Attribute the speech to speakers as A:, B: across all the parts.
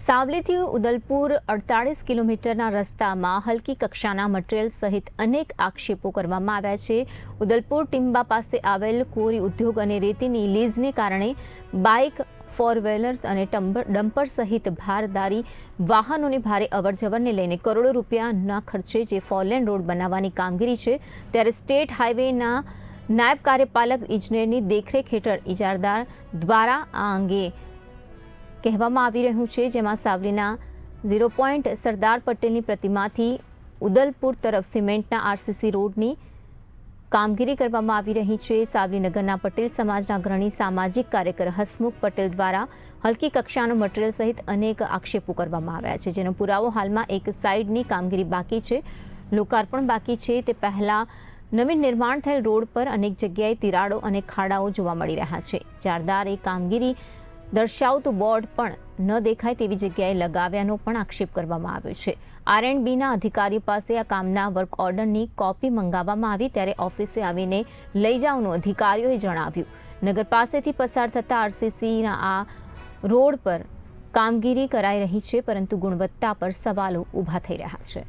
A: સાવલીથી ઉદલપુર 48 કિલોમીટરના રસ્તામાં હલકી કક્ષાના મટીરીયલ સહિત અનેક આક્ષેપો કરવામાં આવ્યા છે। ઉદલપુર ટીમ્બા પાસે આવેલ કોરી ઉદ્યોગ અને રેતીની લીઝને કારણે બાઇક, ફોર વ્હીલર અને ડમ્પર સહિત ભારદારી વાહનોની ભારે અવરજવરને લઈને કરોડો રૂપિયાના ખર્ચે જે ફોરલેન રોડ બનાવવાની કામગીરી છે, ત્યારે સ્ટેટ હાઈવેના નાયબ કાર્યપાલક ઇજનેરની દેખરેખ હેઠળ ઇજારદાર દ્વારા આ અંગે કહેવામાં આવી રહ્યું છે, જેમાં સાવલીના 0 પોઈન્ટ સરદાર પટેલની પ્રતિમાથી ઉદલપુર તરફ સિમેન્ટના આરસીસી રોડની કામગીરી કરવામાં આવી રહી છે। સાવલી નગરના પટેલ સમાજના અગ્રણી સામાજિક કાર્યકર હસમુખ પટેલ દ્વારા હલકી કક્ષાનું મટીરીયલ સહિત અનેક આક્ષેપો કરવામાં આવ્યા છે, જેનો પુરાવો હાલમાં એક સાઇડની કામગીરી બાકી છે, લોકાર્પણ બાકી છે। તે પહેલા નવીન નિર્માણ થયેલ રોડ પર અનેક જગ્યાએ તિરાડો અને ખાડાઓ જોવા મળી રહ્યા છે। ઇજારદારે કામગીરી દર્શાવતું બોર્ડ પણ ન દેખાય તેવી જગ્યાએ લગાવ્યાનો પણ આક્ષેપ કરવામાં આવ્યો છે। R&Bના અધિકારીઓ પાસે આ કામના વર્ક ઓર્ડરની કોપી મંગાવવામાં આવી, ત્યારે ઓફિસે આવીને લઈ જવાનું અધિકારીઓએ જણાવ્યું। નગર પાસેથી પસાર થતા આરસીસીના આ રોડ પર કામગીરી કરાઈ રહી છે, પરંતુ ગુણવત્તા પર સવાલો ઊભા થઈ રહ્યા છે।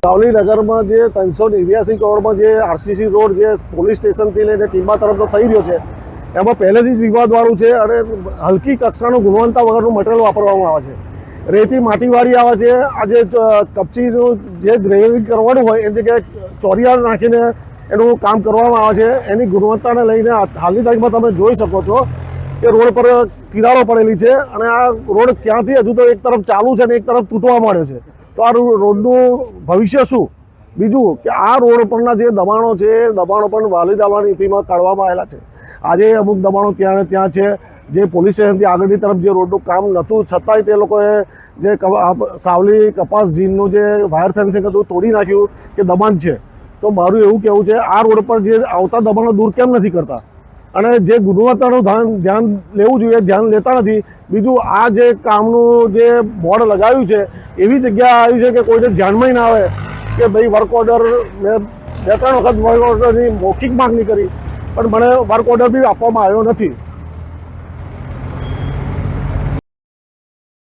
B: સાવલી નગરમાં જે 389 કરોડમાં જે આરસીસી રોડ જે પોલીસ સ્ટેશનથી લઈને ટીમ્બા તરફનો થઈ રહ્યો છે, એમાં પહેલેથી જ વિવાદવાળું છે અને હલકી કક્ષાનું ગુણવત્તા વગરનું મટીરીયલ વાપરવામાં આવે છે। રેતી માટીવાળી આવે છે। આજે કપચીનું જે ગ્રેવિંગ કરવાનું હોય એ જગ્યાએ ચોરિયાર નાખીને એનું કામ કરવામાં આવે છે। એની ગુણવત્તાને લઈને હાલની તારીખમાં તમે જોઈ શકો છો કે રોડ પર તિરાડો પડેલી છે અને આ રોડ ક્યાંથી હજુ તો એક તરફ ચાલુ છે અને એક તરફ તૂટવા માંડ્યો છે, તો આ રોડનું ભવિષ્ય શું? બીજું કે આ રોડ પરના જે દબાણો છે એ દબાણો પણ વાલી દાલવા નીતિમાં કાઢવામાં આવેલા છે। આજે અમુક દબાણો ત્યાં છે, જે પોલીસ સ્ટેશનથી આગળની તરફ જે રોડનું કામ નહોતું, છતાંય તે લોકોએ જે સાવલી કપાસ જીનનું જે વાયર ફેન્સિંગ હતું તોડી નાખ્યું કે દબાણ છે। તો મારું એવું કહેવું છે, આ રોડ પર જે આવતા દબાણો દૂર કેમ નથી કરતા અને જે ગુણવત્તાનું ધ્યાન લેવું જોઈએ ધ્યાન લેતા નથી। બીજું આ જે કામનું જે બોર્ડ લગાવ્યું છે એવી જગ્યા આવી છે કે કોઈને ધ્યાનમાં ના આવે કે ભાઈ વર્ક ઓર્ડર મેં 2-3 વખત વર્ક ઓર્ડરની મૌખિક માંગણી કરી, પણ મને વર્ક ઓર્ડર બી આપવામાં આવ્યો નથી।